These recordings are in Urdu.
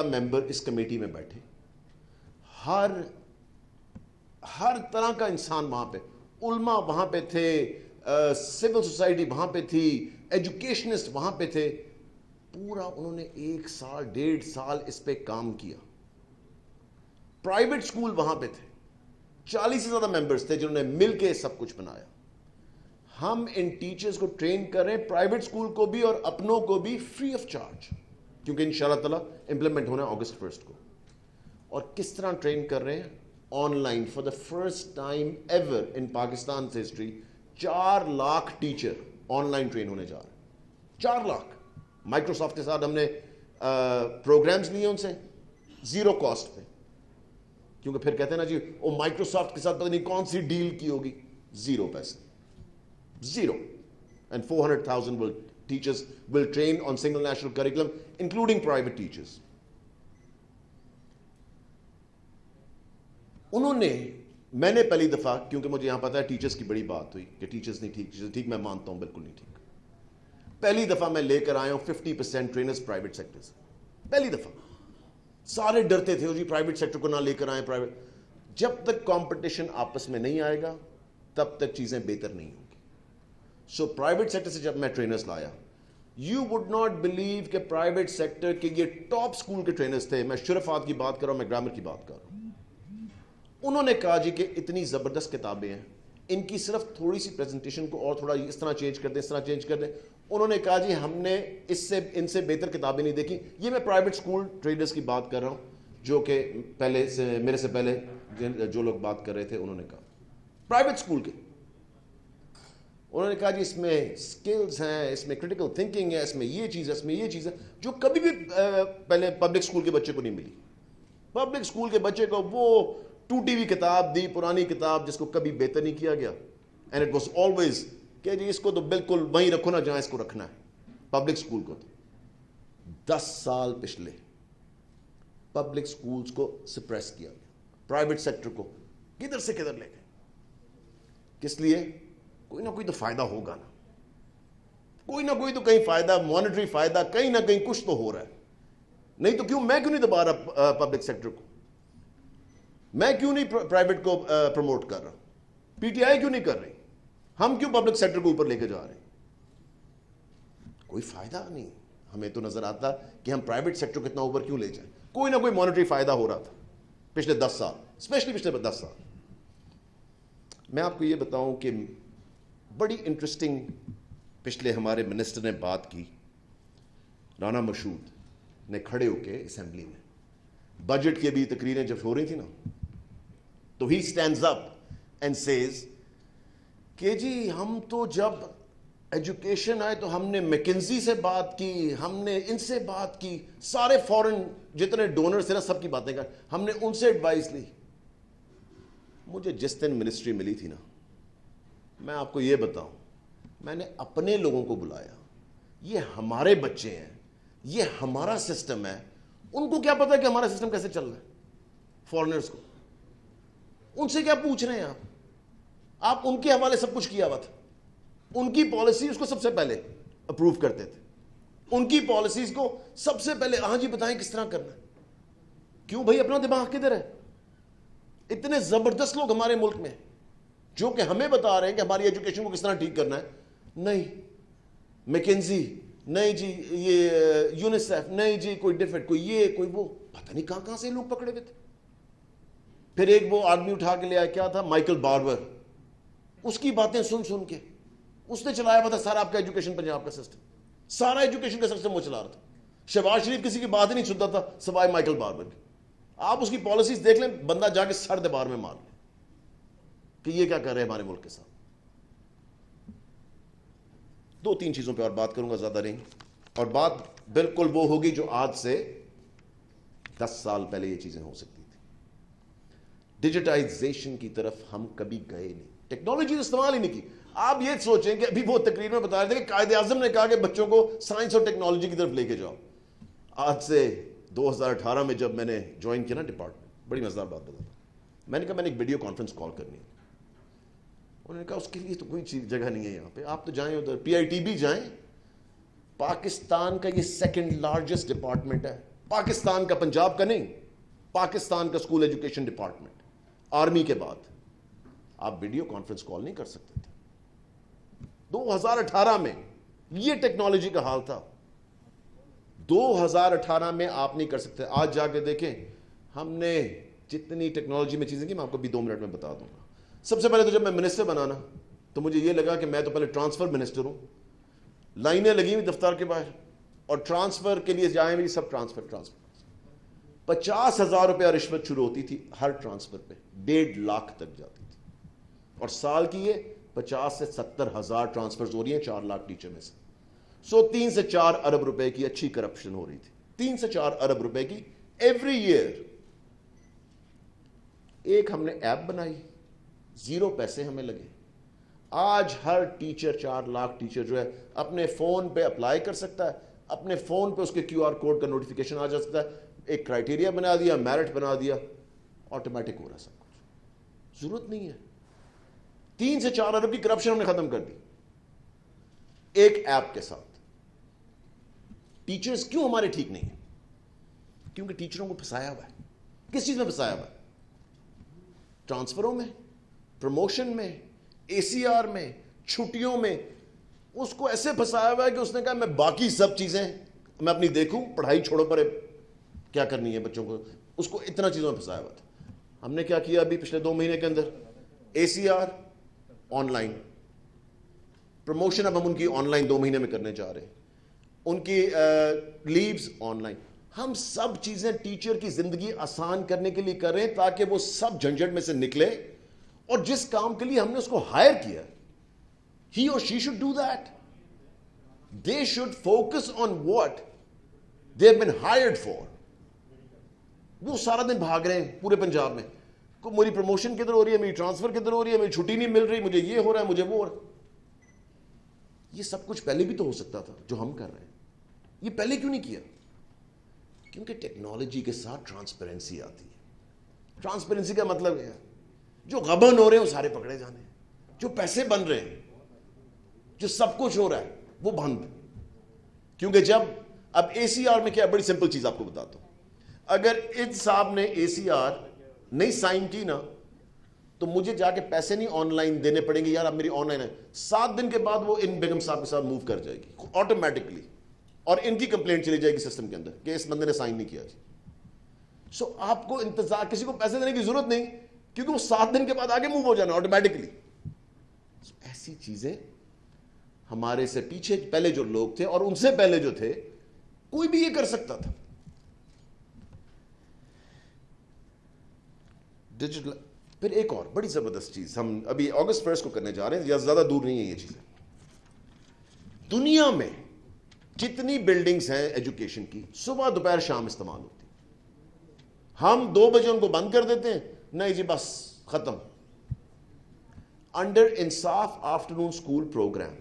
ممبر اس کمیٹی میں بیٹھے, ہر طرح کا انسان وہاں پہ, علماء وہاں پہ تھے, سول سوسائٹی وہاں پہ تھی, ایجوکیشنسٹ وہاں پہ تھے. پورا انہوں نے 1 سال 1.5 سال اس پہ کام کیا. پرائیویٹ سکول وہاں پہ تھے, 40 سے زیادہ ممبرز تھے جنہوں نے مل کے سب کچھ بنایا. ہم ان ٹیچرز کو ٹرین کر رہے ہیں, پرائیویٹ سکول کو بھی اور اپنوں کو بھی, فری آف چارج, کیونکہ انشاءاللہ تعالیٰ امپلیمنٹ ہونا ہے اگست 1 کو. اور کس طرح ٹرین کر رہے ہیں؟ On line. For the first time ever in Pakistan history 4 lakh teacher on line train ہونے جا رہے ہیں. 4 لاکھ. مائکروسافٹ کے ساتھ ہم نے پروگرامز لیے ان سے 0 کاسٹ پہ, کیونکہ پھر کہتے ہیں نا جی وہ مائکروسافٹ کے ساتھ پتہ نہیں کون سی ڈیل کی ہوگی. 0 پیسے, 0. And 400,000 teachers will train on single national curriculum, including private teachers. انہوں نے, میں نے پہلی دفعہ, کیونکہ مجھے یہاں پتا ہے ٹیچرز کی بڑی بات ہوئی کہ ٹیچرز نہیں ٹھیک, ٹھیک میں مانتا ہوں بالکل نہیں ٹھیک. پہلی دفعہ میں لے کر آیا ہوں 50% ٹرینرز پرائیویٹ سیکٹر سے. پہلی دفعہ. سارے ڈرتے تھے جی پرائیویٹ سیکٹر کو نہ لے کر آئیں پرائیویٹ. جب تک کمپٹیشن آپس میں نہیں آئے گا تب تک چیزیں بہتر نہیں ہوں گی. سو پرائیویٹ سیکٹر سے جب میں ٹرینرز لایا, یو وڈ ناٹ بلیو کہ پرائیویٹ سیکٹر کے یہ ٹاپ سکول کے ٹرینرز تھے. میں شرفات کی بات کر رہا ہوں, میں گرامر کی بات کر رہا ہوں. انہوں نے کہا جی کہ اتنی زبردست کتابیں ہیں, ان کی صرف تھوڑی سی پریزنٹیشن کو اور تھوڑا اس طرح چینج کر دیں, اس طرح چینج کر دیں. انہوں نے کہا جی ہم نے ان سے بہتر کتابیں نہیں دیکھی. یہ میں پرائیویٹ سکول ٹرینرز کی بات کر رہا ہوں, جو کہ پہلے سے میرے سے پہلے جو لوگ بات کر رہے تھے انہوں نے کہا پرائیویٹ سکول کے. انہوں نے کہا جی اس میں سکلز ہیں, اس میں کریٹیکل تھنکنگ ہے, اس میں یہ چیز ہے, اس میں یہ چیز ہے, جو کبھی بھی پہلے پبلک سکول کے بچے کو نہیں ملی. پبلک سکول کے بچے کو وہ ٹوٹی ہوئی کتاب دی, پرانی کتاب جس کو کبھی بہتر نہیں کیا گیا. اینڈ اٹ واز آلویز کہ جی اس کو تو بالکل وہیں رکھو نا جہاں اس کو رکھنا ہے. پبلک سکول کو تو 10 سال پچھلے پبلک سکولز کو سپریس کیا گیا, پرائیویٹ سیکٹر کو کدھر سے کدھر لے گئے. کس لیے؟ کوئی نہ کوئی تو فائدہ ہوگا نا, کوئی نہ کوئی تو کہیں فائدہ, مانیٹری فائدہ کہیں نہ کہیں کچھ تو ہو رہا ہے. نہیں تو کیوں, میں کیوں نہیں دبا رہا پبلک سیکٹر کو, میں کیوں نہیں پرائیویٹ کو پروموٹ کر رہا, پی ٹی آئی کیوں نہیں کر رہی, ہم کیوں پبلک سیکٹر کو اوپر لے کے جا رہے ہیں؟ کوئی فائدہ نہیں. ہمیں تو نظر آتا کہ ہم پرائیویٹ سیکٹر کو اتنا اوپر کیوں لے جائیں. کوئی نہ کوئی مانیٹری فائدہ ہو رہا تھا پچھلے 10 سال, اسپیشلی پچھلے 10 سال. میں آپ کو یہ بتاؤں کہ بڑی انٹرسٹنگ پچھلے ہمارے منسٹر نے بات کی, رانا مشہود نے کھڑے ہو کے اسمبلی میں, بجٹ کی ابھی تقریریں جب ہو رہی تھی نا, تو ہی اسٹینڈز اپ اینڈ سیز کہ جی ہم تو جب ایجوکیشن آئے تو ہم نے میکنزی سے بات کی, ہم نے ان سے بات کی, سارے فورن جتنے ڈونرز تھے نا سب کی باتیں کر, ہم نے ان سے ایڈوائس لی. مجھے جس دن منسٹری ملی تھی نا, میں آپ کو یہ بتاؤں, میں نے اپنے لوگوں کو بلایا, یہ ہمارے بچے ہیں, یہ ہمارا سسٹم ہے. ان کو کیا پتا کہ ہمارا سسٹم کیسے چل رہا ہے, فورنرز کو ان سے کیا پوچھ رہے ہیں آپ؟ آپ ان کے حوالے سب کچھ کیا ہوا تھا. ان کی پالیسیز کو سب سے پہلے اپروو کرتے تھے, ان کی پالیسیز کو سب سے پہلے, ہاں جی بتائیں کس طرح کرنا ہے. کیوں بھائی, اپنا دماغ کدھر ہے؟ اتنے زبردست لوگ ہمارے ملک میں جو کہ ہمیں بتا رہے ہیں کہ ہماری ایجوکیشن کو کس طرح ٹھیک کرنا ہے. نہیں میکنزی, نہیں جی یہ یونیسیف, نہیں جی کوئی ڈیفیڈ, کوئی یہ کوئی وہ, پتہ نہیں کہاں کہاں سے لوگ پکڑے ہوئے تھے. پھر ایک وہ آدمی اٹھا کے لے آیا, کیا تھا, مائیکل باربر. اس کی باتیں سن سن کے اس نے چلایا ہوا تھا سارا آپ کا ایجوکیشن, پنجاب کا سسٹم, سارا ایجوکیشن کا سسٹم وہ چلا رہا تھا. شہباز شریف کسی کی بات ہی نہیں سنتا تھا سوائے مائیکل باربر کی. آپ اس کی پالیسیز دیکھ لیں, بندہ جا کے سر دیوار میں مار لے کہ یہ کیا کر رہے ہیں ہمارے ملک کے ساتھ. 2-3 چیزوں پہ اور بات کروں گا, زیادہ نہیں, اور بات بالکل وہ ہوگی جو آج سے 10 سال پہلے یہ چیزیں ہو سکتی تھی. ڈیجیٹائزیشن کی طرف ہم کبھی گئے نہیں, ٹیکنالوجی استعمال ہی نہیں کی. آپ یہ سوچیں کہ ابھی وہ تقریر میں بتا رہے تھے کہ قائد اعظم نے کہا کہ بچوں کو سائنس اور ٹیکنالوجی کی طرف لے کے جاؤ. آج سے 2018 میں جب میں نے جوائن کیا نا ڈپارٹمنٹ, بڑی مزیدار بات بتا تھا, میں نے کہا میں نے ایک ویڈیو کانفرنس کال کرنی ہے. انہوں نے کہا اس کے لیے تو کوئی جگہ نہیں ہے یہاں پہ, آپ تو جائیں ادھر PITB جائیں, پاکستان کا یہ 2nd لارجسٹ ڈپارٹمنٹ ہے, پاکستان کا، پنجاب کا نہیں، پاکستان کا اسکول ایجوکیشن ڈپارٹمنٹ، آرمی کے بعد آپ ویڈیو کانفرنس کال نہیں کر سکتے تھے 2018 میں. یہ ٹیکنالوجی کا حال تھا 2018 میں، آپ نہیں کر سکتے. آج جا کے دیکھیں ہم نے جتنی ٹیکنالوجی میں چیزیں کی، میں آپ کو بھی 2 منٹ میں بتا دوں گا. سب سے پہلے تو جب میں منسٹر بنانا تو مجھے یہ لگا کہ میں تو پہلے ٹرانسفر منسٹر ہوں، لائنیں لگی ہوئی دفتر کے باہر اور ٹرانسفر کے لیے جائیں بھی سب ٹرانسفر 50,000 روپیہ رشوت شروع ہوتی تھی ہر ٹرانسفر پہ، 1.5 لاکھ تک جاتی تھی. اور سال کی یہ 50 سے 70,000 ٹرانسفرز ہو رہی ہیں 4 لاکھ ٹیچر میں سے. 3 سے 4 ارب روپے کی اچھی کرپشن ہو رہی تھی. 3 سے 4 ارب روپے کی ایوری ایئر. ایک ہم نے ایپ بنائی، 0 پیسے ہمیں لگے. آج ہر ٹیچر، 4 لاکھ ٹیچر جو ہے اپنے فون پہ اپلائی کر سکتا ہے، اپنے فون پہ اس کے QR کوڈ کا نوٹیفیکیشن آ جا سکتا ہے. ایک کرائٹیریا بنا دیا، میرٹ بنا دیا، آٹومیٹک ہو رہا سب کچھ. ضرورت نہیں ہے. 3 سے 4 ارب کی کرپشن ہم نے ختم کر دی ایک ایپ کے ساتھ. ٹیچرز کیوں ہمارے ٹھیک نہیں ہیں؟ کیونکہ ٹیچروں کو پھنسایا ہوا ہے. کس چیز میں پھنسایا ہوا ہے؟ ٹرانسفروں میں، پروموشن میں، ACR میں، چھٹیوں میں. اس کو ایسے پھنسایا ہوا ہے کہ اس نے کہا میں باقی سب چیزیں میں اپنی دیکھوں، پڑھائی چھوڑو، پر کیا کرنی ہے بچوں کو. اس کو اتنا چیزوں میں پھنسایا ہوا تھا. ہم نے کیا کیا ابھی پچھلے 2 مہینے کے اندر؟ ACR آن لائن، پروموشن اب ہم ان کی آن لائن 2 مہینے میں کرنے جا رہے ہیں، ان کی لیوز آن لائن. ہم سب چیزیں ٹیچر کی زندگی آسان کرنے کے لیے کر رہے ہیں تاکہ وہ سب جھنجھٹ میں سے نکلے، اور جس کام کے لیے ہم نے اس کو ہائر کیا he or she should do that. They should focus on what they have been hired for. وہ سارا دن بھاگ رہے ہیں پورے پنجاب میں، میری پروموشن کدھر ہو رہی ہے، میری ٹرانسفر کدھر ہو رہی ہے، میری چھٹی نہیں مل رہی، مجھے یہ ہو رہا ہے، مجھے وہ ہو رہا ہے. یہ سب کچھ پہلے بھی تو ہو سکتا تھا جو ہم کر رہے ہیں. یہ پہلے کیوں نہیں کیا؟ کیونکہ ٹیکنالوجی کے ساتھ ٹرانسپیرنسی آتی ہے. ٹرانسپیرنسی کا مطلب ہے جو غبن ہو رہے ہیں وہ سارے پکڑے جانے ہیں، جو پیسے بن رہے ہیں، جو سب کچھ ہو رہا ہے وہ بند. کیونکہ جب اب ACR میں کیا، بڑی سمپل چیز آپ کو بتاتا ہوں. اگر ان صاحب نے ACR نہیں سائن کی نا تو مجھے جا کے پیسے نہیں آن لائن دینے پڑیں گے. یار اب میری آن لائن ہے، 7 دن کے بعد وہ ان بیگم صاحب کے ساتھ موو کر جائے گی آٹومیٹکلی، اور ان کی کمپلینٹ چلی جائے گی سسٹم کے اندر کہ اس بندے نے سائن نہیں کیا جی. سو آپ کو انتظار، کسی کو پیسے دینے کی ضرورت نہیں، کیونکہ وہ 7 دن کے بعد آگے موو ہو جانا آٹومیٹکلی. ایسی چیزیں ہمارے سے پیچھے پہلے جو لوگ تھے اور ان سے پہلے جو تھے، کوئی بھی یہ کر سکتا تھا. ڈیجیٹل. پھر ایک اور بڑی زبردست چیز ہم ابھی اگست 1 کو کرنے جا رہے ہیں، یا زیادہ دور نہیں ہے یہ چیزیں. دنیا میں جتنی بلڈنگز ہیں ایجوکیشن کی، صبح دوپہر شام استعمال ہوتی، ہم 2 بجے ان کو بند کر دیتے ہیں. نہیں جی بس ختم. انڈر انصاف آفٹرنون اسکول پروگرام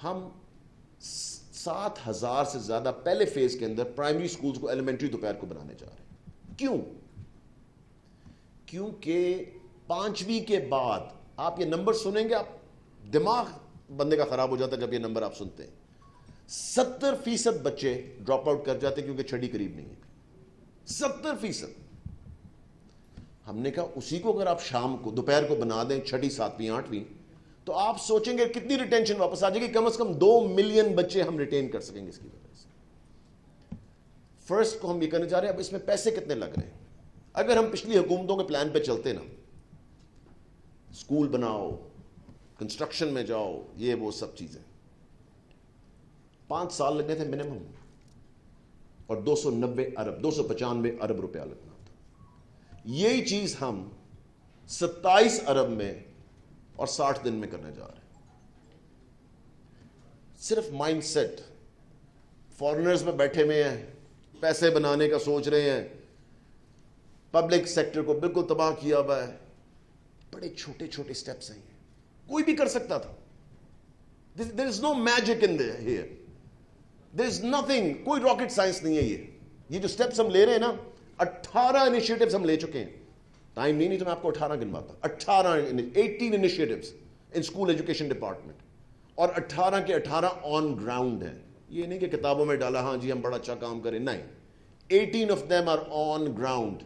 ہم 7,000 سے زیادہ پہلے فیز کے اندر پرائمری اسکولز کو ایلیمنٹری دوپہر کو بنانے جا رہے ہیں. کیوں؟ کیونکہ 5ویں کے بعد آپ یہ نمبر سنیں گے، آپ دماغ بندے کا خراب ہو جاتا ہے جب یہ نمبر آپ سنتے ہیں. 70% بچے ڈراپ آؤٹ کر جاتے ہیں کیونکہ چھٹی قریب نہیں ہے. 70%. ہم نے کہا اسی کو اگر آپ شام کو دوپہر کو بنا دیں، 6، 7، 8ویں، تو آپ سوچیں گے کتنی ریٹینشن واپس آ جائے گی. کم از کم 2 ملین بچے ہم ریٹین کر سکیں گے اس کی وجہ سے. فرسٹ کو ہم یہ کرنے جا رہے ہیں. اب اس میں پیسے کتنے لگ رہے ہیں؟ اگر ہم پچھلی حکومتوں کے پلان پہ چلتے نا، اسکول بناؤ، کنسٹرکشن میں جاؤ، یہ وہ سب چیزیں، 5 سال لگنے تھے منیمم، اور 295 ارب روپیہ لگنا تھا. یہی چیز ہم 27 ارب میں اور 60 دن میں کرنے جا رہے ہیں. صرف مائنڈ سیٹ. فارنرز میں بیٹھے ہوئے ہیں، پیسے بنانے کا سوچ رہے ہیں، پبلک سیکٹر کو بالکل تباہ کیا ہوا ہے. بڑے چھوٹے چھوٹے سٹیپس ہیں، کوئی بھی کر سکتا تھا. There is no magic in there here. There is nothing. کوئی راکٹ سائنس نہیں ہے. یہ جو سٹیپس ہم لے رہے ہیں نا، 18 انیشیٹوز ہم لے چکے ہیں. ٹائم نہیں تو میں آپ کو 18 گنواتا. 18 initiatives in school education department, اور 18 کے 18 آن گراؤنڈ ہیں. یہ نہیں کہ کتابوں میں ڈالا ہاں جی ہم بڑا اچھا کام کریں، نہیں. 18 of them are on ground.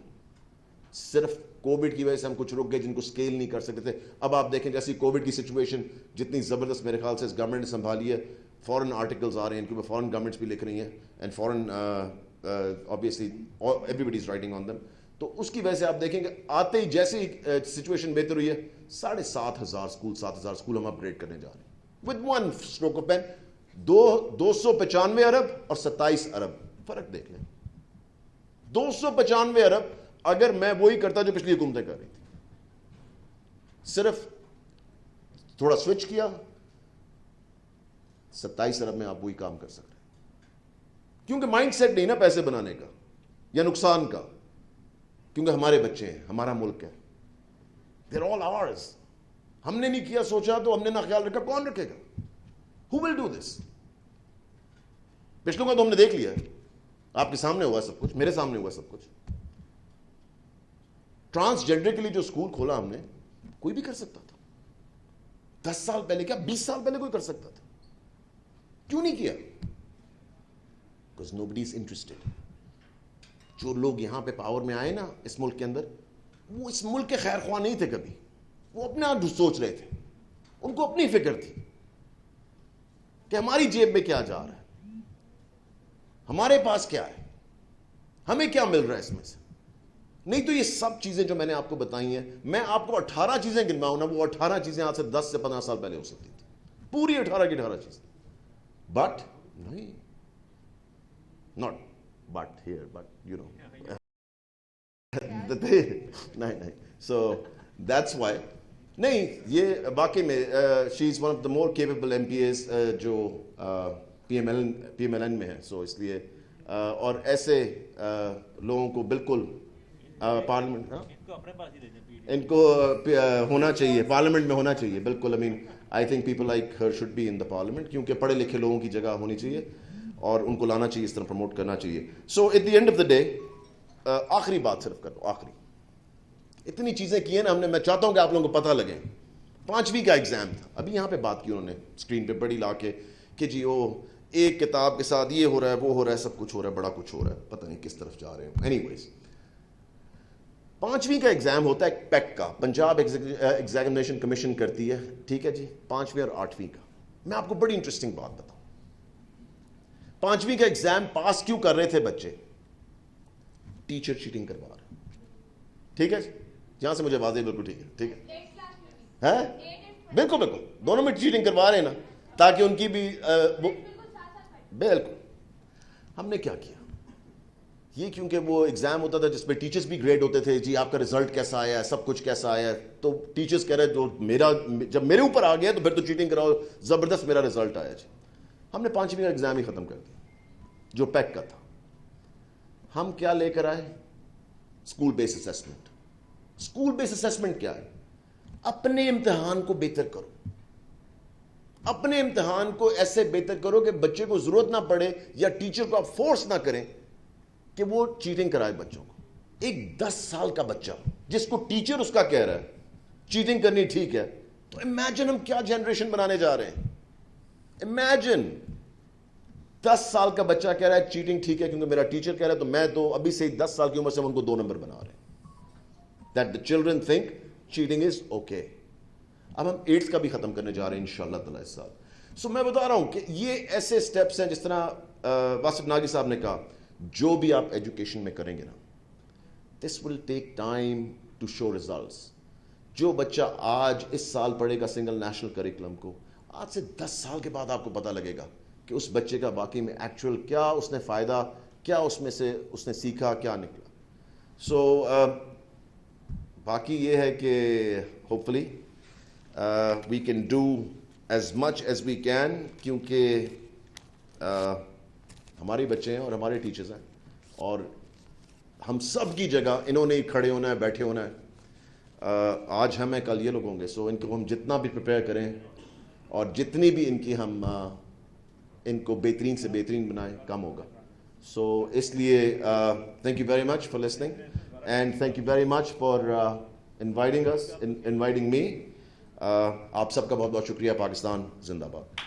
صرف کووڈ کی وجہ سے ہم کچھ رک گئے جن کو اسکیل نہیں کر سکتے تھے. اب آپ دیکھیں جیسی کووڈ کی سچویشن جتنی زبردست میرے خیال سے اس گورنمنٹ نے سنبھالی ہے, فورن آرٹیکلز آ رہے ہیں ان کے اوپر, فورن گورنمنٹس بھی لکھ رہی ہیں, اینڈ فورن obviously everybody is writing on them. تو اس کی وجہ سے آپ دیکھیں کہ آتے ہی جیسے ہی سچویشن بہتر ہوئی ہے 7,500 اسکول 7,000 اسکول ہم اپ گریڈ کرنے جا رہے ہیں with one stroke of pen. 295 ارب اور 27 ارب فرق دیکھ لیں. 295 ارب اگر میں وہی کرتا جو پچھلی حکومتیں کر رہی تھی, صرف تھوڑا سوئچ کیا, 27 ارب میں آپ وہی کام کر سکتے ہیں. کیونکہ مائنڈ سیٹ نہیں نا پیسے بنانے کا یا نقصان کا, کیونکہ ہمارے بچے ہیں, ہمارا ملک ہے, they're all ours. ہم نے نہیں کیا سوچا تو ہم نے نہ خیال رکھا, کون رکھے گا؟ Who will do this? پچھلوں کا تو ہم نے دیکھ لیا, آپ کے سامنے ہوا سب کچھ, میرے سامنے ہوا سب کچھ. ٹرانسجینڈر کے لیے جو اسکول کھولا ہم نے, کوئی بھی کر سکتا تھا. 10 سال پہلے کیا 20 سال پہلے کوئی کر سکتا تھا. کیوں نہیں کیا؟ Because nobody is interested. جو لوگ یہاں پہ پاور میں آئے نا اس ملک کے اندر, وہ اس ملک کے خیر خواہ نہیں تھے کبھی. وہ اپنا سوچ رہے تھے, ان کو اپنی فکر تھی کہ ہماری جیب میں کیا جا رہا ہے, ہمارے پاس کیا ہے, ہمیں کیا مل رہا ہے اس میں سے. نہیں تو یہ سب چیزیں جو میں نے آپ کو بتائی ہیں, میں آپ کو 18 چیزیں گنواؤں نا, وہ 18 چیزیں آج سے 10 سے 15 سال پہلے ہو سکتی تھی, پوری 18 کی 18 چیزیں. بٹ نہیں, not but here, but you know. نہیں, so that's why. نہیں, یہ واقعی میں she is one of the more capable MPAs جو PMLN میں ہے. سو اس لیے اور ایسے لوگوں کو بالکل پارلیمنٹ ان کو ہونا چاہیے, پارلیمنٹ میں ہونا چاہیے بالکل. I mean I think people like her should be in the parliament, کیونکہ پڑھے لکھے لوگوں کی جگہ ہونی چاہیے اور ان کو لانا چاہیے, اس طرح پروموٹ کرنا چاہیے. So at the end of the day, آخری بات صرف کر دو, آخری اتنی چیزیں کی ہیں نا ہم نے, میں چاہتا ہوں کہ آپ لوگوں کو پتہ لگے. 5ویں کا ایگزام تھا, ابھی یہاں پہ بات کی انہوں نے اسکرین پہ بڑی لا کے کہ جی وہ ایک کتاب کے ساتھ یہ ہو رہا ہے, وہ ہو رہا ہے, سب کچھ ہو رہا ہے, بڑا کچھ ہو رہا ہے, پتہ نہیں کس طرف جا رہے ہیں. اینی ویز 5ویں کا ایگزام ہوتا ہے پیک کا, پنجاب ایگزامینیشن کمیشن کرتی ہے, ٹھیک ہے جی, 5ویں اور 8ویں کا. میں آپ کو بڑی انٹرسٹنگ بات بتاؤں, 5ویں کا ایگزام پاس کیوں کر رہے تھے بچے؟ ٹیچر چیٹنگ کروا رہے, ٹھیک ہے جی, جہاں سے مجھے واضح بالکل ٹھیک ہے, ٹھیک ہے, بالکل بالکل دونوں میں چیٹنگ کروا رہے ہیں نا, تاکہ ان کی بھی بالکل. ہم نے کیا کیا یہ, کیونکہ وہ ایگزام ہوتا تھا جس پہ ٹیچرز بھی گریڈ ہوتے تھے, جی آپ کا رزلٹ کیسا آیا ہے, سب کچھ کیسا آیا ہے, تو ٹیچرز کہہ رہے جو میرا جب میرے اوپر آ گیا تو پھر تو چیٹنگ کراؤ, زبردست میرا رزلٹ آیا جی. ہم نے 5ویں کا ایگزام ہی ختم کر دیا جو پیک کا تھا. ہم کیا لے کر آئے؟ اسکول بیس اسیسمنٹ. اسکول بیس اسیسمنٹ کیا ہے؟ اپنے امتحان کو بہتر کرو, اپنے امتحان کو ایسے بہتر کرو کہ بچے کو ضرورت نہ پڑے یا ٹیچر کو آپ فورس نہ کریں کہ وہ چیٹنگ کرائے بچوں کو. ایک 10 سال کا بچہ جس کو ٹیچر اس کا کہہ رہا ہے چیٹنگ کرنی ٹھیک ہے, تو امیجن ہم کیا جنریشن بنانے جا رہے ہیں. امیجن 10 سال کا بچہ کہہ رہا ہے چیٹنگ ٹھیک ہے کیونکہ میرا ٹیچر کہہ رہا ہے, تو میں تو ابھی سے 10 سال کی عمر سے ہم ان کو 2 نمبر بنا رہے ہیں. That the children think cheating is okay. اب ہم 8th کا بھی ختم کرنے جا رہے ہیں انشاءاللہ تعالی اس سال. سو میں بتا رہا ہوں کہ یہ ایسے سٹیپس ہیں, جس طرح واسف ناگی صاحب نے کہا, جو بھی آپ ایجوکیشن میں کریں گے نا, this will take time to show results. جو بچہ آج اس سال پڑھے گا سنگل نیشنل کریکولم کو, آج سے 10 سال کے بعد آپ کو پتہ لگے گا کہ اس بچے کا واقعی میں ایکچوئل کیا اس نے فائدہ, کیا اس میں سے اس نے سیکھا, کیا نکلا. سو باقی یہ ہے کہ hopefully we can do as much as we can, کیونکہ ہمارے بچے ہیں اور ہمارے ٹیچرز ہیں, اور ہم سب کی جگہ انہوں نے ہی کھڑے ہونا ہے, بیٹھے ہونا ہے. آج ہم ہیں, کل یہ لوگ ہوں گے. سو ان کو ہم جتنا بھی پریپیئر کریں اور جتنی بھی ان کی ہم ان کو بہترین سے بہترین بنائیں, کم ہوگا. سو اس لیے thank you very much for listening, and thank you very much for inviting me. آپ سب کا بہت بہت شکریہ. پاکستان زندہ باد.